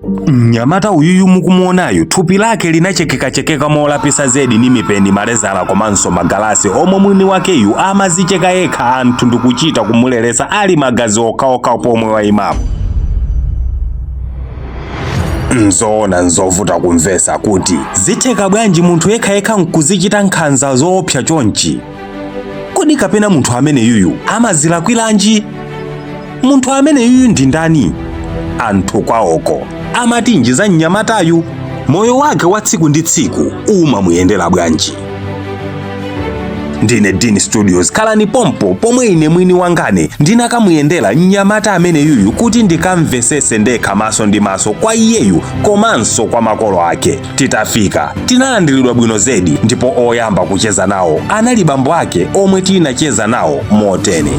Mnyamata uyuyu mukumuonayo thupi lake linachekeka molapisa zedi ni mipeni malezala komanso magalasi omwe mwini wakeyu amazicheka yekha anthu ndikuchita kumulelesa ali magazi okhaokha pomwe wayimapo. Nzoona nzovuta kumvesa kuti zitheka bwanji munthu yekha nkuzichita nkhanza zoopsa chonchi. Kodi kapena munthu amene yuyu amazilakwiranji? Munthu amene yuyu ndi ndani? Anthu kwawoko amatinji za mnyamatayu, moyo wake wa tsiku ndi tsiku umamuyendera bwanji. Ndine Dini Studios, khalani pompo pomwe ine mwini wangane ndinakamuyendera mnyamata amene yuyu kuti ndikamvesese ndekha maso ndi maso kwa iyeyu komanso kwa makolo ake. Titafika tinalandiridwa bwino zedi, ndipo oyamba kucheza nawo anali bambo ake omwe tinacheza nawo motene.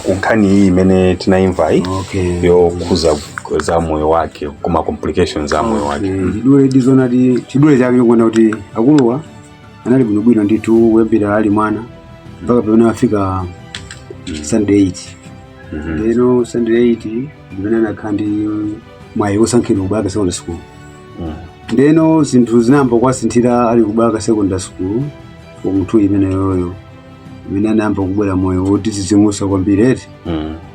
Kunkhani hii imene tinaimvayi yokhuza za moyo wake kuma complications za moyo wake. Chidule dizonati chidule chake kuona kuti akuluwa anali bwino ndithu webira ali mwana mpaka pamene afika Sunday 8. Lero Sunday 8 ndimene anakhandi mwayi osankhidwa kubaka secondary school. Ndeno zinthu zinamba kwasinthira ali kubaka secondary school for munthu imene yoyo imene anamba kubwera moyo woti zizimusa kwambiri eti.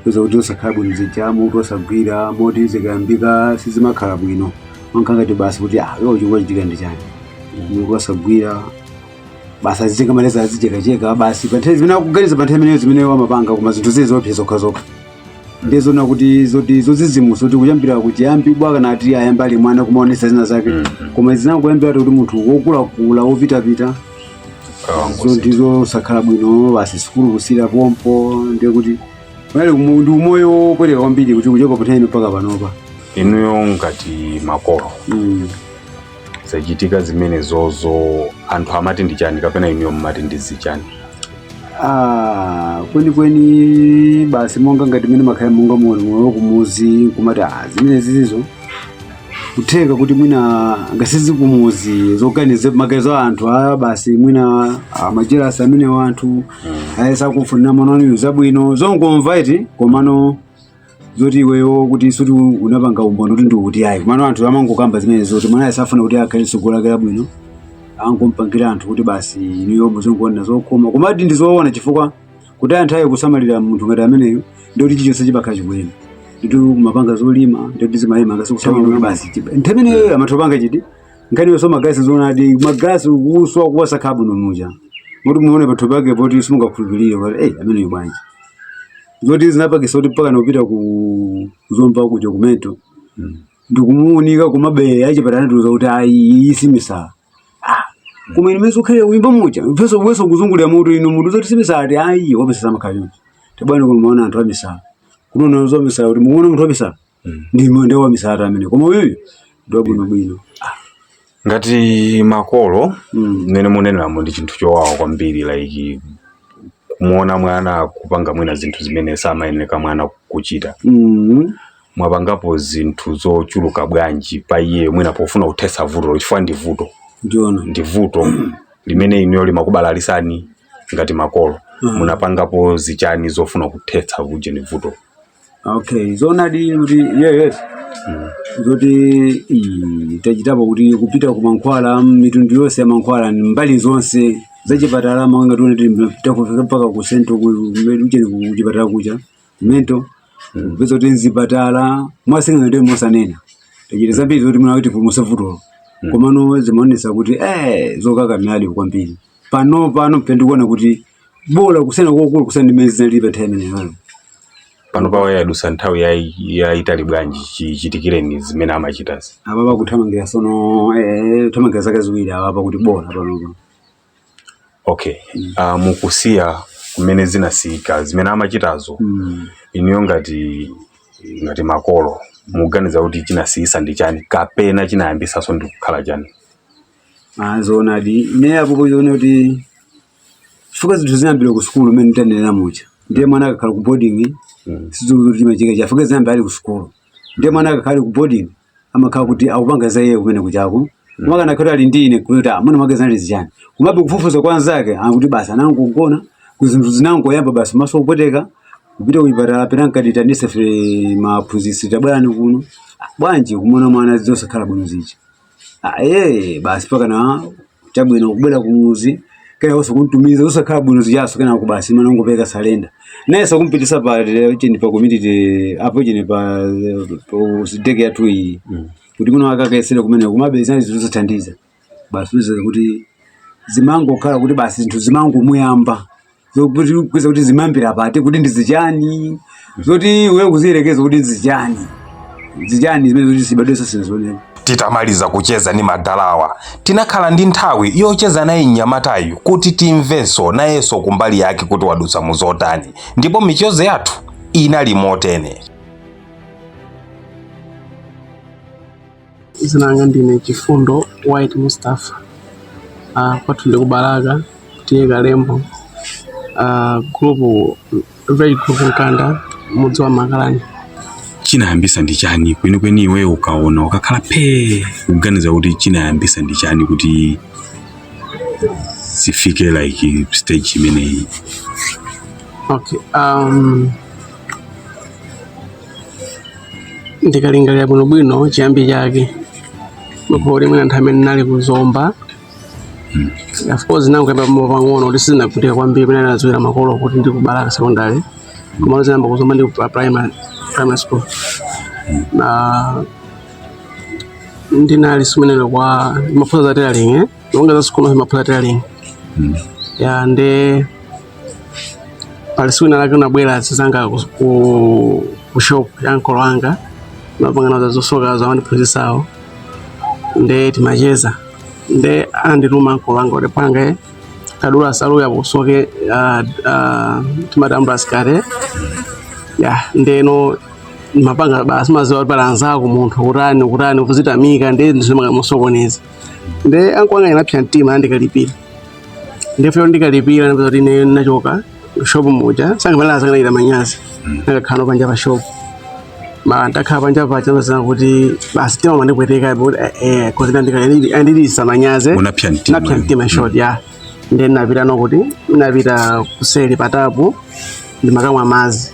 Kuza kuti usakhala bwino zichamu tosagwira moti zikayambika sizimakhala bwino. Wankangati basi kuti yo chingwa chitika ndi chani. Mungu wasagwira basa zicheka maleza zicheka basi panthe zimene akuganiza panthe imene zimene wamapanga kuma zinthu zizopsa zokhazoka. Ndizo na kuti zozizimusa kuti kuyambira kuti yambi bwaka nati ayamba ali mwana kumaonesa zina zake. Koma zinangoyambira kuti munthu wokula wopita so ndizo sakhala bwino basi sikulu kusira pompo ndiye kuti wale ndi umoyo wopweteka kwambiri kuti kuchoka patene mpaka panopa. Inuyo ngati makolo zachitika zimene zozo anthu amati ndi chani kapena inuyo mmati ndi zichani? Kweni basi monga ngati mene makhala monga moyo kumuzi kumati zimene zizizo kutheka kuti mwina ngasizi kumuzi zoganize magazo anthu basi mwina majerasa amene wanthu ayesakufunira mwana zabwino zongomva iti komano zoti iweyo kuti suti unapanga umbono kuti ndikuti ayi komano anthu amangokamba zimene zoti mwana ayesafuna kuti akhale sogolakira bwino angompangira anthu kuti basi iniyo muzongona zokoma komati ndizoona chifukwa kuti anthu aye kusamalira munthu ngati ameneyo ndoti chichonse chipakhala chibwino. Nditu mapanga zolima nditu zimayima ngasukusamalira basi chiba nthemene amatopanga chiti ngani yo magasi zonadi magasi kuswa kuwasa carbon muja muti muone patho pake poti simungakhulupirire kuti amene yobanje zoti zinapakisa kuti paka nopita ku zomba ku documento ndikumuunika kumabe achipatana ndiuza kuti isimisa kuma imeso khale uimba muja mpeso weso kuzungulira mutu ino mutu zoti simisa ati wapesa makhayo tebwana kumuona anthu amisa kunono zomisa kuti muone munthu wamisa ndimo ndewa wamisata amene koma uyu ndo bwino. Ngati makolo nene munenamo ndi chinthu chowawa kwambiri like kumuona mwana kupanga mwina zinthu zimene samayeneka mwana kuchita. Mwapangapo zinthu zochuluka bwanji pa iye mwina pofuna kuthesa vuto chifukwa ndi vuto limene inuyo limakubalalisani ngati makolo munapangapo zichani zofuna kuthetsa vuje ni vuto? Zonadi kuti yes. Zoti tajitapo kuti kupita ku mankhwala mitundu yonse ya mankhwala mbali zonse zachipatala manga tuni takufika mpaka ku sento kucheni kuchipatala kucha mento pesa kuti nzipatala mwasinga ngati mosanena tajita zambiri zoti muna kuti musavuto komano zimaonesa kuti zokaka myali kwambiri pano pendikuona kuti bola kusena kokulu kusana imene zinalibe time pano pawe yadusa nthawi ya itali bwanji chitikireni zimene amachitazi ababa kuthamangira sono thamangira zaka ziwiri ababa kuti bola pano. Mukusiya kumene zinasika zimene amachitazo iniyo ngati makolo muganiza kuti chinasiyisa ndi chani kapena chinayambisaso ndi kukhala chani? Zonadi ne apo yone kuti fuka zinthu zinambira ku school mene tanena mucha ndiye mwana akakhala ku boarding sizikuti machika chafuka zinambira ali ku school ndiye mwana akakhala ku boarding amakhala kuti akupanga za yeye kumene kuchako mwana nakhala ali ndine kuti amuna magazi ali zichani kumabe kufufuza kwanzake akuti basa nangu kugona kuzinthu zinango yamba basi maso kupoteka kupita kuipatala pena nkatitanise fe maphunzitsi tabwerani kuno bwanji kumona mwana zosakhala bwino zicha basi pakana chabwino kubwera kumuzi kena oso kuntumiza usakhala bwino zichaso kena kubasi mana ngopeka salenda naye sakumpitisa pa chini pa community apo chini pa sideke yatu iyi kuti kuno akakaesera kumene kumabeza zizothandiza basi uze kuti zimango khala kuti basi zinthu zimango muyamba zokuti kweza kuti zimambira pate kuti ndizichani zoti wewe kuzirekeza kuti ndizichani zimene zoti sibadesa sinzone. Titamaliza kucheza ni Magdalawa tinakhala ndi nthawi yocheza naye mnyamatayu kuti timvenso nayenso kumbali yake kuti wadutsa muzotani ndipo michezo yathu inali motene. Izinanga ndine Chifundo White Mustafa kwathu ndi kubalaka tiye Kalembo group very group Nkanda mudzi wa Makalani. Chinayambisa ndi chani kwenikweni iwe ukaona ukakhala kuganiza kuti chinayambisa ndi chani kuti sifike like stage imeneyi? Okay, ndikalingalira bwinobwino chiyambi chake mukoli mwina nthawi imene nali kuzomba. Of course nangu kuyamba pang'ono kuti sizinavutika kwambiri pamene nadziwira makolo kuti ndi kubalaka secondary koma zinayamba kuzomba ndi primary school. Na ndinali sumenelo kwa mafuta za tailoring nongeza sikuma mafuta tailoring ya nde pali siku nalake nabwera zizanga ku shop ya nkolo wanga napanga nazo zosoka za wandiphunzisawo nde timacheza nde andituma nkolo wanga kuti pange kadula salu ya kusoke timatambula sikate ya ndeno mapanga basi maziwa balanza ku munthu kutani kuzitamika nde ndizimanga musokoneza nde ankwanga inapya mtima andikalipira ndefyo ndikalipira ndipo kuti ine nachoka shop moja sanga malaza kana ita manyazi nakakhala panja pa shop ndakhala panja pa chama kuti basi tema mandipweteka kuti ndikali manyaze unapya mtima short ya nde napita nokuti napita kuseli patapo ndimakamwa mazi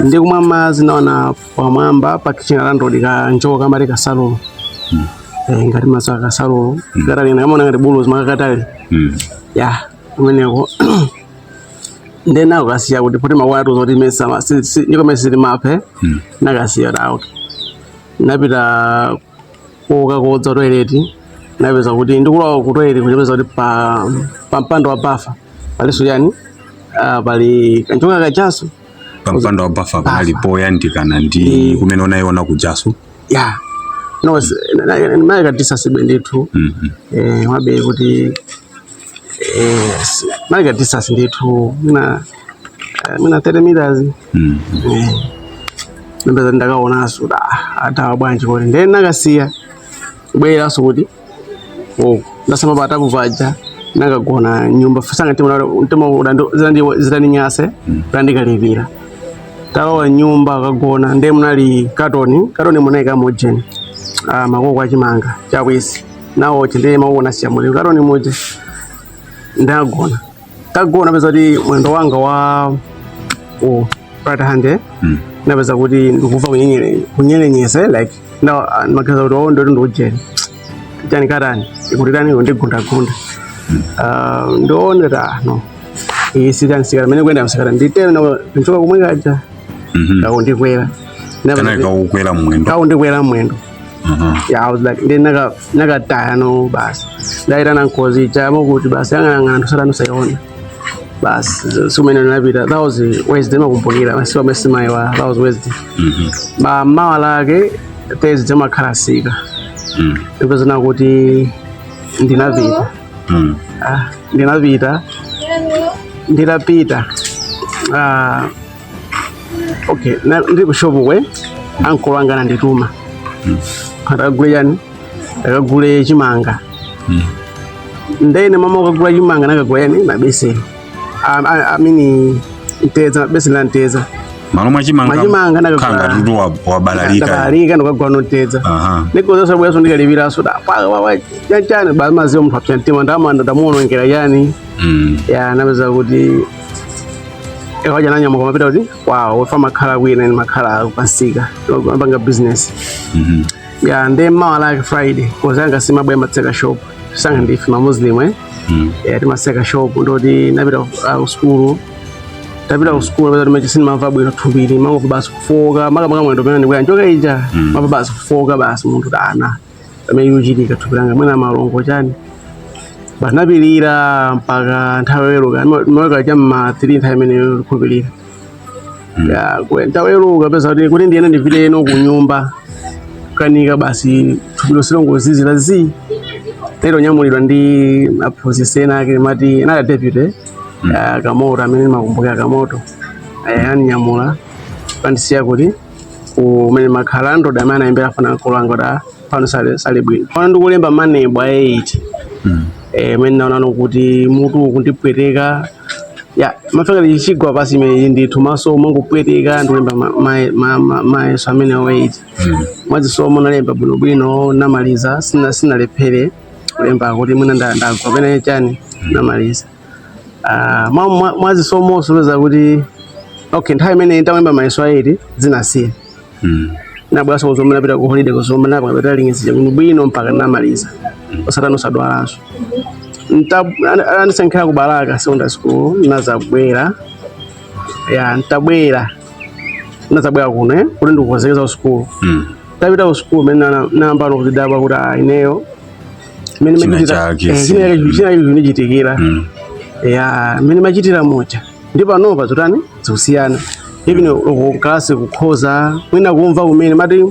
ndi kumwa mazi naona pamwamba pa kitchen landlord ka njoka kama ka salon ngati maso ka salon ngati kama ngati bulu makakatali ya kumeneko ndena ukasiya kuti poti makwatu zoti mesa niko mesiri mape nakasiya out napita koka kodza toilet napeza kuti ndikulawa ku toilet kuchepeza kuti pa mpando wa bafa paliso yani pali kanjoka kachaso pampando wa bafa pali poyandikana ndi kumene unaiona kujaso ya no naika distance benditu mabe kuti naika distance nditu mina 30 meters ndipeza ndakaona suda ata bwanji kuti ndene nakasiya kubwera so kuti ndasema patapo paja nakagona nyumba sanga zitani nyase kandikalipira tawa nyumba kagona nde munali katoni munaika mojeni makoko achimanga chakwisi nawo chinde maona siyamuli katoni moja ndagona kagona peza kuti mwendo wanga wa right hand napeza kuti ndikuva kunyerenyese like na makaza kuti ndo ndojeni chani katani ikutitani ndigunda ndionera no isikansikana mene kwenda msikana nditena nchoka kumwe kaja ndikwera ndikwera mwendo I was like nakataya no basi ndaita nankozi chamo kuti basi ang'ang'ana sara nosaiona basi sumene napita that was Wednesday makumbukira masiwa mesimai wa that was Wednesday ba mawa lake Thursday makhalasika ndipezana kuti ndinapita ndinapita okay ndiri kushopu we ankolo anga nandituma akagule yani akagule chimanga ndene mama akagula chimanga nakagula yani mabeseni amini nteza beseni la nteza machimanga nakakanga tutu wabalalika ndokagula noteza nikoza sabu yaso ndikalipira so da chani ba maziwa muthu apya mtima ndamuonongera yani ya napeza kuti ekaja nanyama kwa mapita kuti wow wefa makhala kwina ni makhala kupasika kupanga business ya ndema like Friday kozanga simabwe matseka shop sanga ndife ma Muslim ya timaseka shop ndoti napita school tapita school bado medicine mava bwino thumbiri mango basi kufoka maka mwendo pena ndikuya njoka ija mava basi kufoka basi muntu dana ameyujidika thupiranga mwena malongo chani banapilira mpaka nthaweruka mwaka chamma 3 nthawi imene kupilira ya nthaweruka pesa kuti ndiyene ndipite eno ku nyumba kanika basi thupilo silongo zizira zi lero nyamulidwa ndi aphunzitsi ena ake mati anali deputy kamoto amene makumbuka kamoto yani nyamula pandisiya kuti kumene makhala ndo damana ayembera fana kolanga da pano sale bwino pano ndikulemba manebo a 8 mene naona kuti mutu kundipweteka ya mafaka lichigwa pasi imene ndithu maso mangopweteka ndikulemba mayeso amene a 8 mwazi somo nalemba bwinobwino namaliza sinalephere kulemba kuti mwina ndagwa pena chani namaliza mwazi somo soleza kuti okay nthawi imene ndikulemba mayeso a 8 zinasiya nabwaso kuzoma napita ku holiday kuzoma napa kapita lingizija bwino mpaka namaliza osatano sadwalanso ndisankhira ku Baraka secondary school nazabwera ya ntabwera kuno kuti ndikukozekeza school tapita ku school mene nambano kuti daba kuti ineyo mene machitira ya mene machitira mocha ndipo panopa zotani zikusiyana even uklasi kukhoza mwina kumva kumene mati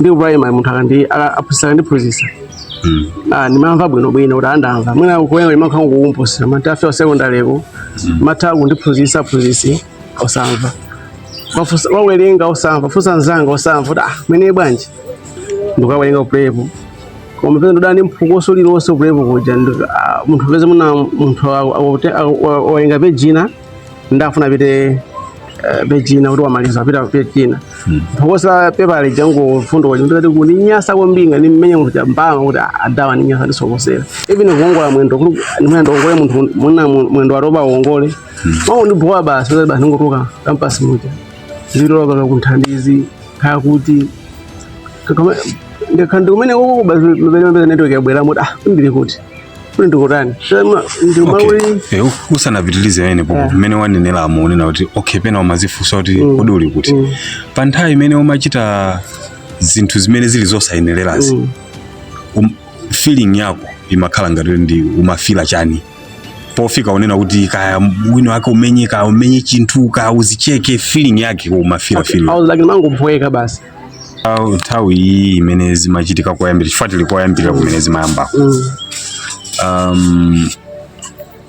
ndi primary munthu akandi aphunzitsa ndi phunzitsa nimamva bwinobwino kuti andamva mwina kuyenga limakhala kukumpusira mati afika secondary ko matha kundiphunzitsa phunzitsi osamva wawerenga osamva funsa nzanga osamva kuti mwene bwanji ndikawerenga uprepo koma pena ndodani mphukoso lilonse uprepo kuja munthu peze muna munthu awerenga pejina ndafuna pite bejina kuti wamaliza pita pejina phokosa pepa lijango fundo kwa ndikati kuti nyasa kwambinga ni mmenya munthu chambanga kuti adawa ni nyasa lisokosera even kuongola mwendo kuti mwina ndongole munthu muna mwendo waroba uongole mawo ndibhowa basi ngotoka campus muja ziloka kunthandizi kaya kuti ndikandi kumene uko basi mbele network yabwera muti ndili kuti ndikutani usanapitilize wene popo mmene wanenera amuonena kuti okay pena umazifunsa kuti kodi uli kuti pa nthawi imene umachita zinthu zimene zili zosayenelerazi feeling yako imakhala ngati ndi umafila chani pofika unena kuti kaya wino wake umenye chinthu ka uzicheke feeling yake umafila feeling I was like mangobweka basi nthawi iyi imene zimachitika koyambira chifatili koyambira kumene zimayamba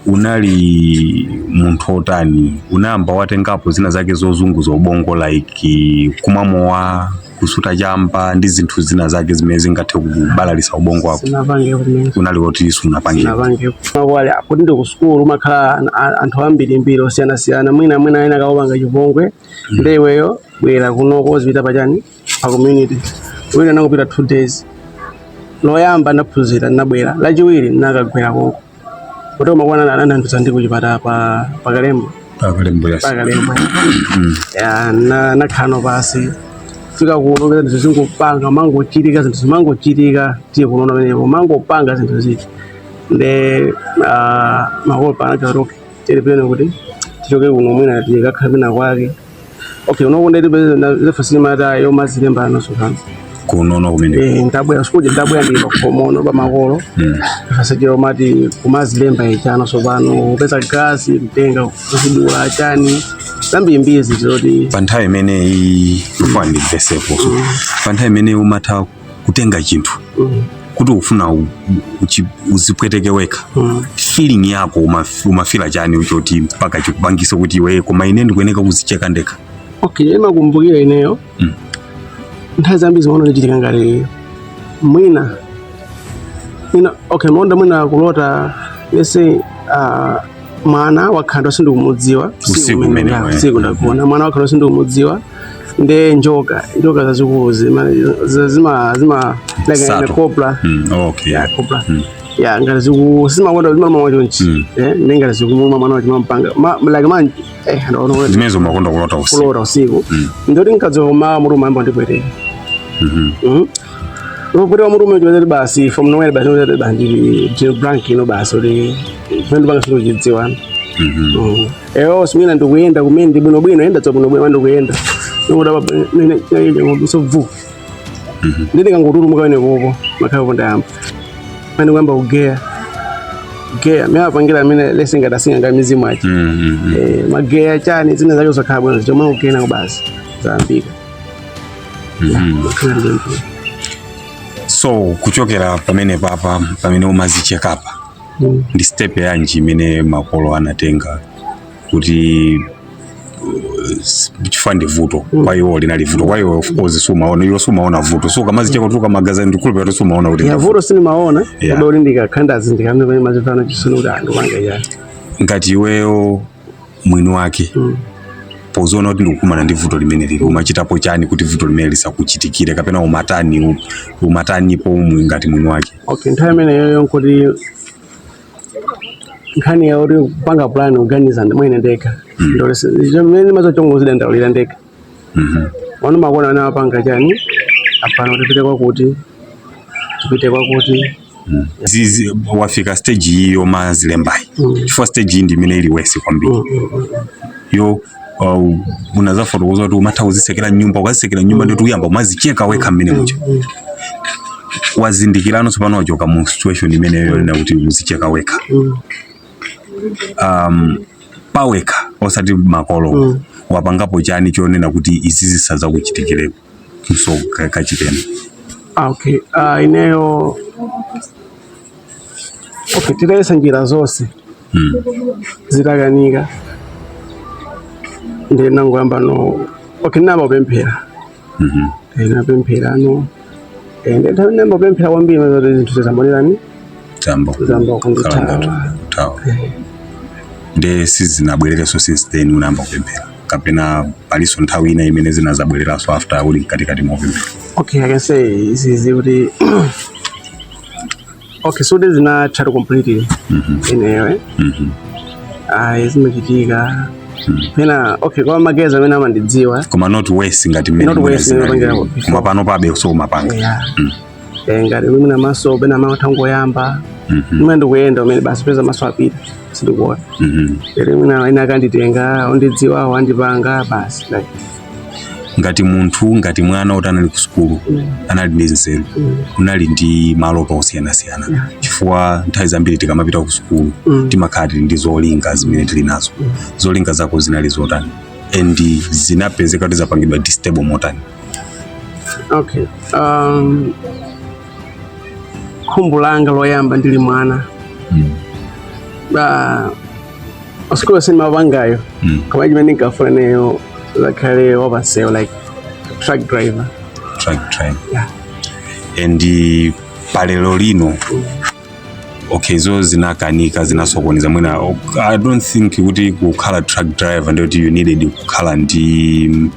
unali munthu otani unayamba watengapo zina zake zozunguza ubongo like kumamowa kusuta chamba ndi zinthu zina zake zimene zingathe kubalalisa ubongo wako unali woti sunapangira wale kuti ndi ku school umakhala anthu ambiri osiyana mwina ena kaopanga chipongwe ndeweyo bwera kunoko zipita pachani pa community wina nakupita 2 days loyamba ndaphunzira ndabwera lachiwiri nakagwera konko kuti umakwana anandutsa ndi kuchipata pa Kalembo ya nakhano pasi fika kuno peza ndithu zingopanga mangochitika zinthu zimangochitika tiye kunoona pamenepo mangopanga zinthu ziti nde makolo panachatoke tili pene kuti tichoke kuno mwina tikakhale pena kwake okay unokonda zefasilimata yomazilemba anosokana kunono kumene ndabwera sikuja ndabwera ndi pakomono pa makolo asajira mati kumazilemba ichano sopano upeza gasi mtenga kuzidula chani zambimbizi zoti pa nthawi imene ufani vesepo pa nthawi imene umatha kutenga chinthu kuti ufuna uzipweteke weka feeling yako umafila chani uchoti mpaka chikubangisa kuti iwe koma ine ndikuyeneka kuzicheka ndeka okay makumbukira ineyo nthawi zambi zimaona zichitika ngati mwina okay monda mwina kulota lese mwana wakhanda sindikumudziwa usiku ndakuona mwana wakhanda sindikumudziwa nde njoka zazikulu zima like cobra. Okay. Yeah, cobra. Yeah, ngati simakonda mama chonchi. Ngati zikumuma mwana wa chimampanga like manje ndo zimezo makonda kulota usiku ndoti nkadzoma murume amba ndipwete Rupuri wa murume jwazeli basi from nowhere basi jwazeli basi blank ino basi uli mwendu banga suru jidziwa simina ndukuyenda kumendi bwino enda tso bwino ndukuyenda ngoda nene so vu ndine kangururu mukawene kopo makhayo ndayamba mani kwamba kugeya mewapangira mine lesinga dasinga ngamizimu achi mageya chani zine zake usakhala bwino chomwe ukena kubasi zambika so kuchokera pamene pamene umazichekapa ndi step yanji imene makolo anatenga kuti chifande vuto kwa hiyo linali vuto kwa hiyo of course sumaona vuto so kama zicheka kutoka magazini ndikule pa sumaona kuti ya vuto sinimaona ndo ndika khanda zindikana pamene mazifana chisunura ndo manga ya ngati iweyo mwini wake pozona kuti ndikukumana ndi vuto limene lili umachitapo chani kuti vuto limene lisakuchitikire kapena umatani po ngati mwini wake. Okay, nthawi imene yoyo nkuti nkhani ya uri kupanga plan organiza mwene ndeka ndo zimene mazochongozida ndalira ndeka wanu makona na wapanga chani apano tipite kwa kuti zizi wafika stage hiyo mazilembai chifukwa stage hii ndi imene ili wesi kwambiri yo unazafotokoza kuti umatauzisekera nyumba ukazisekera nyumba ndio tuyamba umazicheka weka mmene mucho wazindikirano tsopano wachoka mu situation imene yoyo na kuti uzicheka weka paweka osati makolo wapangapo chani chonena kuti izi zisaza kuchitikire so kachitena. Okay, ineyo okay tiraisa njira zose zitaganika ndi nangwamba no okay namba bempera na bempera no ende namba bempera wambi mazo zinthu zambolelani tambo kunditawa nde sizinabwerereso since then unamba bempera kapena paliso nthawi ina imene zinazabwereraso after uli katikati mwa bempera. Okay, I can say is really okay, so there's not try to completely anyway izimachitika pena okay kwa mageza amene amandidziwa koma not waste ngati mmene koma pano pabe so mapanga ngati mwina maso pena matango yamba mwina ndikuyenda umene basi peza maso apita sindikuona mwina ina akanditenga ondidziwa wandipanga basi like ngati munthu ngati mwana utanali ku skulu anali ndi nzeru unali ndi maloto osiyana-siyana chifukwa nthawi zambiri tikamapita ku skulu timakhala ndi zolinga zimene tili nazo zolinga zako zinali zotani and zinapezeka kuti zapangidwa distable motani. Okay, khumbo langa loyamba ndili mwana usiku sinimapangayo koma chimene ndikafuna neyo zakhale wapasewo like truck driver. Yeah. And palelo lino okay zo zinakanika zinasokoniza mwina I don't think kuti kukhala truck driver ndio you needed kukhala ndi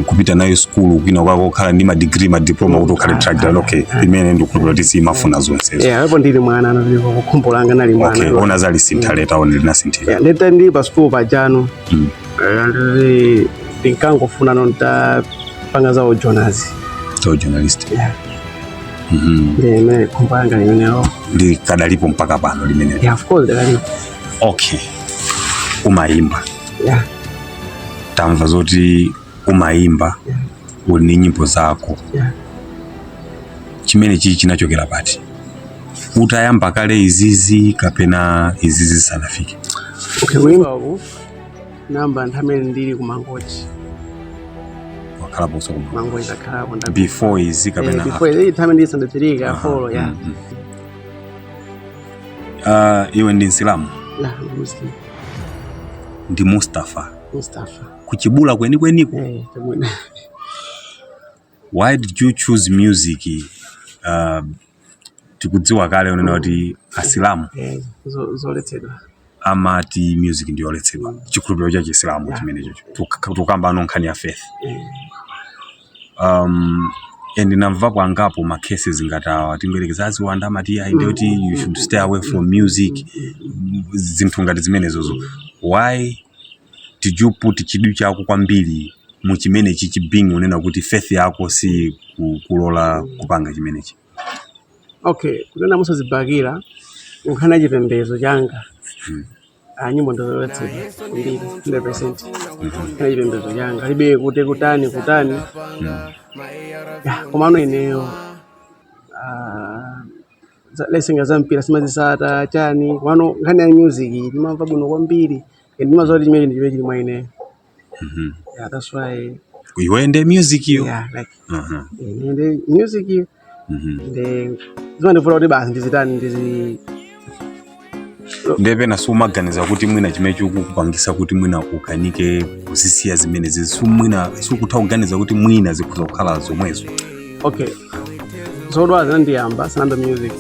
kupita nayo school kwina kwako kukhala ndi ma degree ma diploma kuti ukhale truck driver okay imene ndikukhulupirira kuti si mafuna zonse. Yeah, hapo ndili mwana anavyo kukhumbo langa nali mwana. Okay, ona zali sintaleta ona linasinthira. Yeah, ndeta ndi pa school pajano ndi ndinkangofuna nonta panga za journalist. Yeah. Ndime kumpanga imeneyo ndi kadalipo mpaka pano limene. Yeah, of course kadalipo. Okay, umaimba. Yeah. Tamva zoti umaimba uli ndi nyimbo zako. Yeah. Chimene chichi chinachokera pati utayamba kale izizi kapena izizi sanafike. Okay, kuimba uku namba nthamene ndili kumangochi wakhala boso kumangochi zakhala nda before izi kapena before nthamene ndili sandatirika follow ya iwe ndi Islamu? La, Muslim. Ndi Mustafa kuchibula kweniko. Why did you choose music? Tikudziwa kale unena kuti asilamu zoletsedwa amati music ndiyoletsedwa chikhulupiriro cha Chisilamu chimenecho tukamba nkhani ya faith. And namvapo angapo ma cases ngatawa timberekezazi wanda amati ndiyoti you should stay away from music zinthu ngati zimenezozo. Why did you put chidu chako kwambiri mu chimenechi chibingu unena kuti faith yako si kulola kupanga chimenechi? Okay, kunena musazibakira nkhani chipembedzo changa. Nyimbo ndoletsedwa mbiri 100%. Nkhani chipembedzo changa libe kuti kutani. Komano ineyo lesenga zampira simazisata chani wano nkhani ya music ndimamva bwino kwambiri ndimazoti chimene ndiwe chili mwa ine. Yeah, that's why you end the music you. Yeah, like the music you. The zimandivula kuti basi ndizitani ndizi ndeve naso maganiza kuti mwina chimene chikukupangisa kuti mwina ukanike kuzisiya zimene mwina sukutha kuganiza kuti mwina zikhoza kukhala zomwezo. Okay, zodwa zandiyamba sanamba music.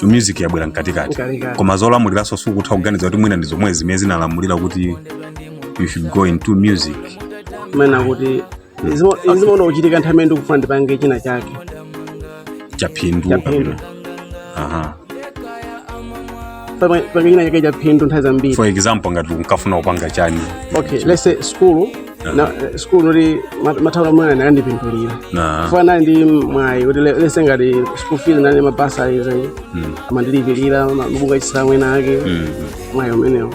Music yabwera mkatikati koma zolamuliraso sukutha kuganiza kuti mwina ndi zomwe zimene zinalamulira kuti you should go into music. Mwina kuti izimono uchitika nthawi imene ndikufuna ndipange china chake chaphindu. Pangina yake chaphindu nthawi zambiri. For example ngati unkafuna kupanga chani. Okay, let's say school. School noti mathaula mwana andipindulira. Fana ndi mwayi kuti let's say ngati school fees nani mabasa izo. Amandilipirira mabunga Chisilamu ena ake. Mwayi umenewo.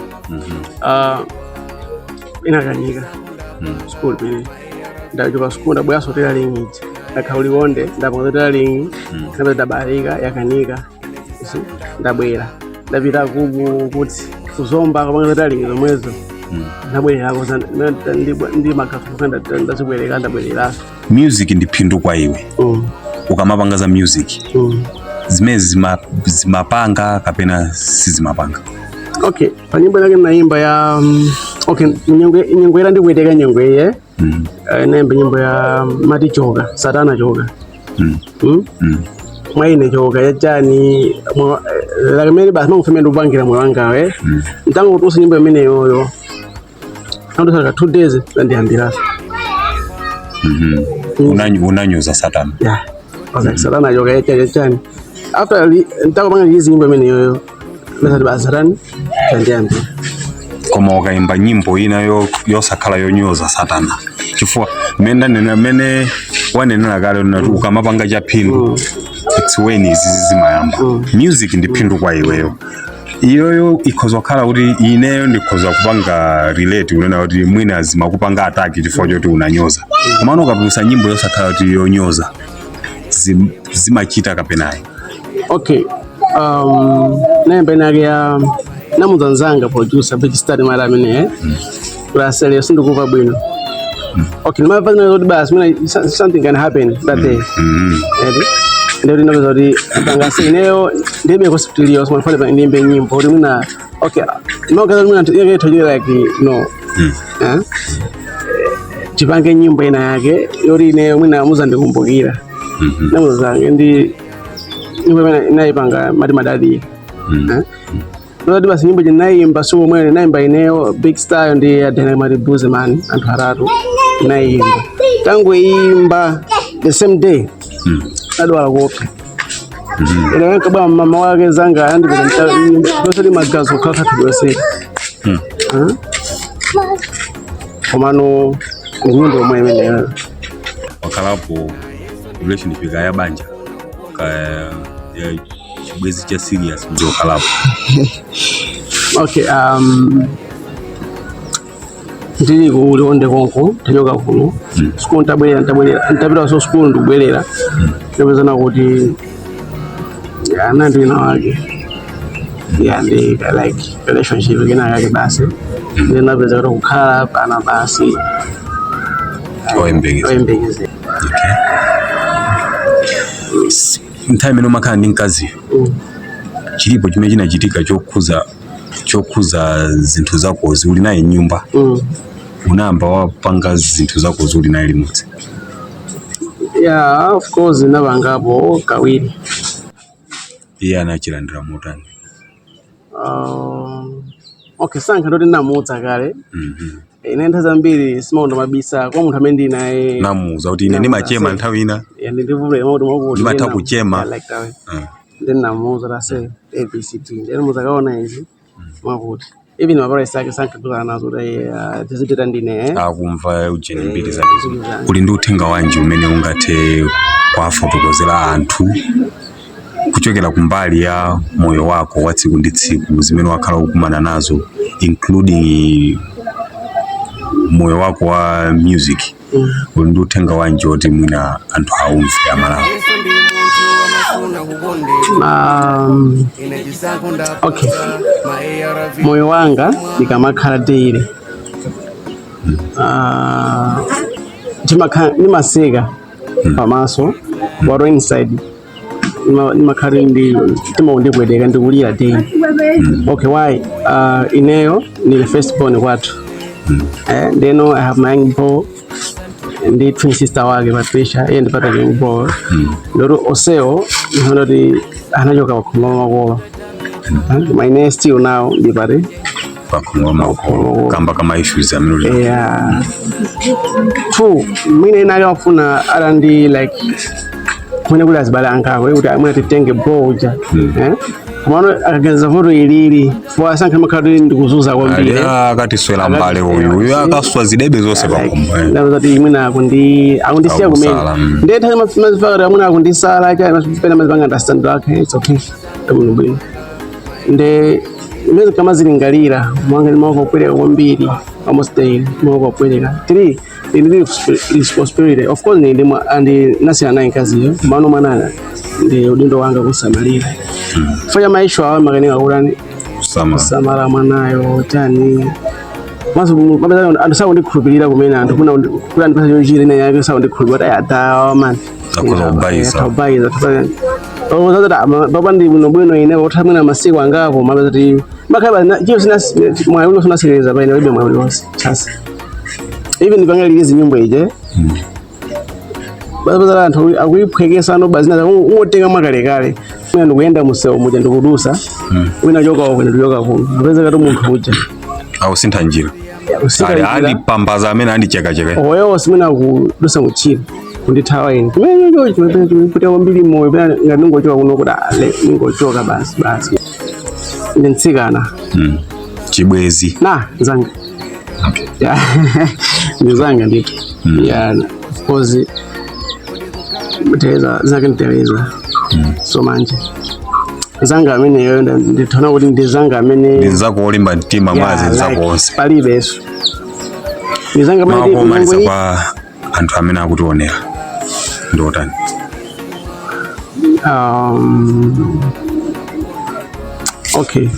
Inakanika. School pili. Ndachoka school ndabwera sotera lingi. Ndakauliwonde ndapotera lingi. Ndabarika yakanika. Ndabwera. Ndapita kuti kuzomba kapanga lingi zomwezo. Ndabwera koza ndi makafuka ndazibwereka ndabwerera. Music ndi phindu kwa iwe. Ukamapanga za music. Zimene zimapanga kapena sizimapanga. Okay, panyimbo yake naimba ya okay, nyengwera ndikuiteka nyengweye. Naimba nyimbo ya mati choka, satana choka. Mwaine choka yachani lakamene basi mangufeme ndupangira moyo wangawe. Ntango kutusa nyimbo imene yoyo. Ando saka 2 days ndiyambira. Unanyoza satana. Yeah. Okay, satana choka yachani. After ntango panga hizi nyimbo imene yoyo. Mesati basi satana ndiyambira. Koma ukaimba nyimbo ina yosakhala yonyoza satana. Chifukwa mene wanenera kale ukamapanga chaphindu. It's when zimayamba. Music ndi phindu kwa iweyo. Iyoyo ikhoza kukhala kuti ineyo ndikhoza kupanga relate unena kuti mwina azimakupanga attack chifukwa choti unanyoza. Komano ukapulisa nyimbo yosakhala kuti yonyoza zimachita kapenayi. Okay. Naimba nake ya namuzanzanga producer big star mara amene lasele sindikuva bwino. Okay, my partner would bas something can happen that day. Ndio ndinozoti bangasi leo ndebe hospitalio so mfano ndimbe nyimbo uri muna okay nokaza muna yake tojira like no chipange nyimbo ina yake yori ne muna muza ndikumbukira namuzange ndi nyimbo inaipanga mati madadi ndio basi nyimbo jinaimba so mwe naimba ineo big star ndi ya Dynamite Buzzman anthu aratu naimba tangu imba the same day adwala kope ina kaba mama wake zanga andi kuti magazo kaka tuyose komano nyimbo mwe imene wakalapo relationship ya banja ya chibwezi cha serious ndio kalapo. Okay, ndiri kuonde konko tanyoka kuno school ntabwera so school ndubwerera ndabezana kuti anandi na wake ya ndi like relationship ina yake basi ndio beza kukhala pana basi oembegeze. Nthawi imene umakhala ndi mkazi chilipo chimene chinachitika chokuza zinthu zako uli naye nyumba unamba wapanga zinthu zako uli naye limodzi? Yeah, of course nabangapo kawiri. Iye anachilandira motani? okay sankha ndoti namudza kale ine nthawi zambiri simaonda mabisa kwa munthu amene ndinaye namuza kuti ine ndimachema nthawi ina ndivule mauti mwakuti ndimatha kuchema like that then namuza tase ABCD then muzakaona izi mwakuti even maparesi ake sankha nazo kuti tiziteta ndine akumva ujeni mbiri zakezo uli ndi uthenga wanji umene ungathe kwafotokozera anthu kuchokera kumbali ya moyo wako wa tsiku ndi tsiku zimene wakhala ukumana nazo including moyo wako wa music uli ndi uthenga wanji oti mwina anthu aumve amalawa? Okay, moyo wanga ndikamakhala daily ndimaseka pamaso waro inside ndimakhala ndi ndipweteka ndikulira daily. Okay, why? Ineyo ndili first born kwathu then I have my young bro ndi twin sister wake Patricia yeye ndipata young bro ndoro oseo ndoti anachoka pakhumwa makolo my name still now ndipate pakhumwa makolo kamba kama issues amene yeah true mina inali wafuna ala ndi like mwene kula zibala ankako kuti amwe titenge boja kumano akagenza foto ilili fwa sankha makhadi ndikuzuza kwambiri akati swela mbale uyu akaswa zidebe zonse pakhumwa ndazati mwina akundisiya kumene ndetha mazifaka amuna akundisala cha mazipena mazipanga understand like it's okay bwino nde imene kama zilingalira mwanga ndimako kweleka kwambiri almost daily mwako kweleka 3 ndi responsibility of course ndi and nasina naye kaziyo mano manana ndi udindo wanga kusamalira fanya maisha awe makaneka kulani samara mwanayo tani maso mabeza andisao ndikhulupirira kumene anthu kuna ndipasa chonjira ine yake sao ndikhulupirira ata man akuzobaisa baba ndi bwino ine othamwina masiku angapo mabeza ti makaba chiyo mwayi uno sinasekereza paine libe mwayi wonse chasa even ndipangalize nyimbo ije bazala anthu akuyiphwekesa no bazina ungotenga makalekale mwina ndikuyenda musewu muja ndikudusa wina choka wako ndiyoka kuno apeza kati munthu uja awusintha njira ali pambaza amene andichekacheka oyo simena kudusa kuchira kundithawa ine kumene kuti kwambiri moyo pena ngati ningochoka kuno kuti ningochoka basi ndintsikana chibwezi na zanga ndizanga ndito yeah of course mteza zake niteweza so manje zanga amene yo nditona kuti ndizanga amene ndizako olimba mtima mwazi nzako onse palibe eso ndizanga manje kwa anthu amene akutionera ndotani okay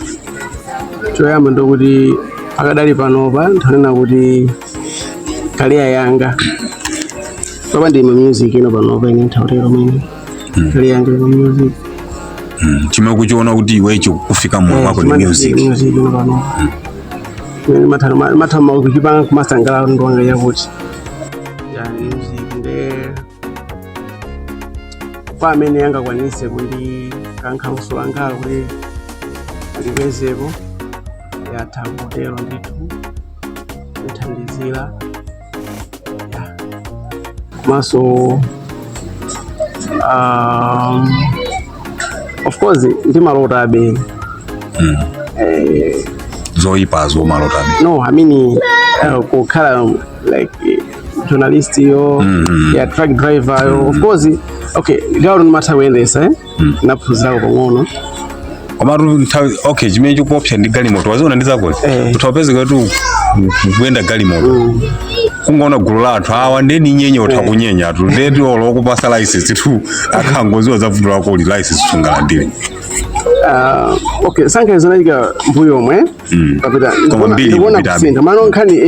choyamba ndokuti akadali panopa ntanena kuti kaliya yanga papa ndi music ino panopa ine ntautero mwene kaliya yanga music chimene kuchiona kuti iwecho kufika moyo wako ni music ino panopa matama kuchipanga kumasangala ndo wanga yakuti ya music nde kwa amene yanga kwanise kundi kankha uso wanga kuti ndipezeko yathakutero ndithu kuthandizira maso of course ndimalota abe zoyipazo malota abe no I mean kukhala like journalist yo ya truck driver yo of course okay gawo ndimata kuyendesa naphunzirako pang'ono komatu okay chimene chikuopsa ndi galimoto waziona ndizako utawapeze kwetu kuyenda galimoto kungoona gulu la anthu awa ndeni nyenye utakunyenya tu ndeti olo okupasa license tu akhangoziwa zavutula ko li license tungalandire okay sankha zinaika mbuyo omwe kapita ndikuona kusinda mano nkhani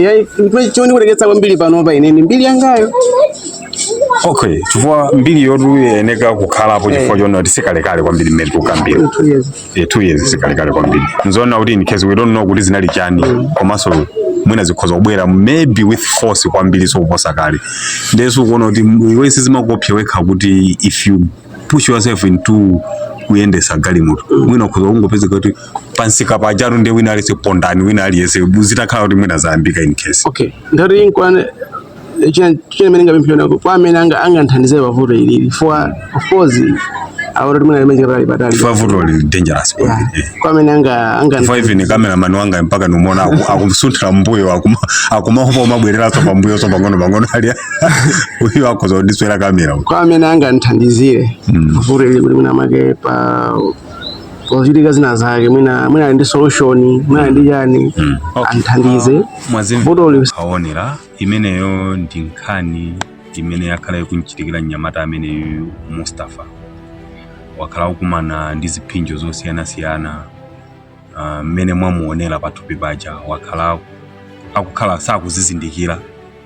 choni kuleketsa kwambiri panopa ineni mbiri yangayo okay chifukwa mbiri yotu yeneka kukhalapo chifukwa chona kuti sikalekale kwambiri mmene tikukambira 2 years sikalekale kwambiri nzoona kuti in case we don't know kuti zinali chani komanso mwina zikhoza kubwera maybe with force kwambiri sokuposa kale ndeso kuona kuti iwe sizimakopya wekha kuti if you push yourself into kuyendesa galimoto mwina ukhoza ungopezeka kuti pansika pajatu ndi wina aliyese pondani wina aliyese zitakhala kuti mwina zayambika in case. Okay, ngati inkwane chine menenga bimpiona kwa amene anganthandize pavuto ilili for of course awora tumwe limene kali batali for vuto li dangerous kwa amene anga for even cameraman wanga mpaka numona akumsuntha mbuyo akumahopa mabwerera so pambuyo so pang'ono ali uyo akoza kudiswera kamera kwa amene anganthandizire vuto ilili kuti mwina make pa positika zina zake mwina ndi solution mwina ndi yani anthandize vuto li aonera imeneyo ndi nkhani imene yakhala ikunchitikira mnyamata amene Mustafa wakhala ukumana ndi ziphinjo zosiyanasiyana mmene mwamuonera pathupi paja wakhala akukhala sakuzizindikira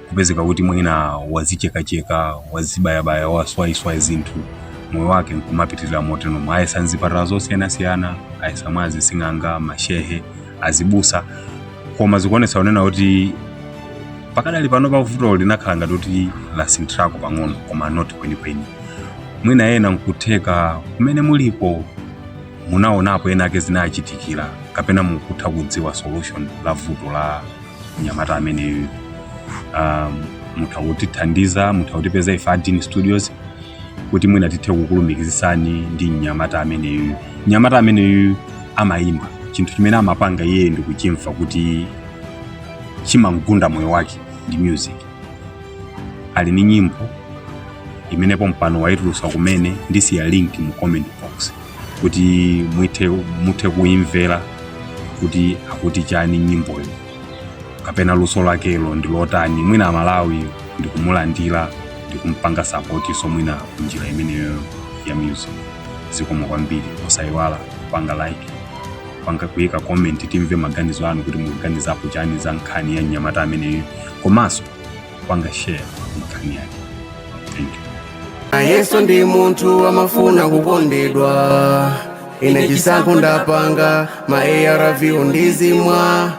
kupezeka kuti mwina wazichekacheka wazibayabaya waswaiswa zinthu moyo wake nkumapitirira motero mwayesa nzipatala zosiyanasiyana ayesa mwazi sing'anga mashehe azibusa koma zikuonesa unena kuti pakadali pano pavuto linakhala ngati kuti lasinthirako pang'ono koma not kwenikweni mwina ena nkutheka kumene mulipo munaonapo ena ake zinachitikira kapena mukutha kudziwa solution la vuto la mnyamata ameneyo mutha kutithandiza mutha kutipeza ife Adin Studios kuti mwina tithe kukulumikizisani ndi mnyamata ameneyo amayimba chinthu chimene amapanga iye ndi kuchimva kuti chimangunda moyo wake ndi music ali ni nyimbo imenepo mpano waitulusa kumene ndisiya link mu comment box kuti muthe kuimvera kuti akuti chani nyimboyo kapena luso lakelo ndi lotani mwina amalawi ndi kumulandira ndi kumpanga support so mwina njira imeneyo ya music zikomo kwambiri osayiwala panga like panga kuyika comment timve maganizo anu kuti muganizapo chani za nkhani ya mnyamata ameneyo komanso panga share nkhani yake. Thank you. Yesu ndi munthu amafuna kukondedwa ine chisankho ndapanga ma ARV ndizimwa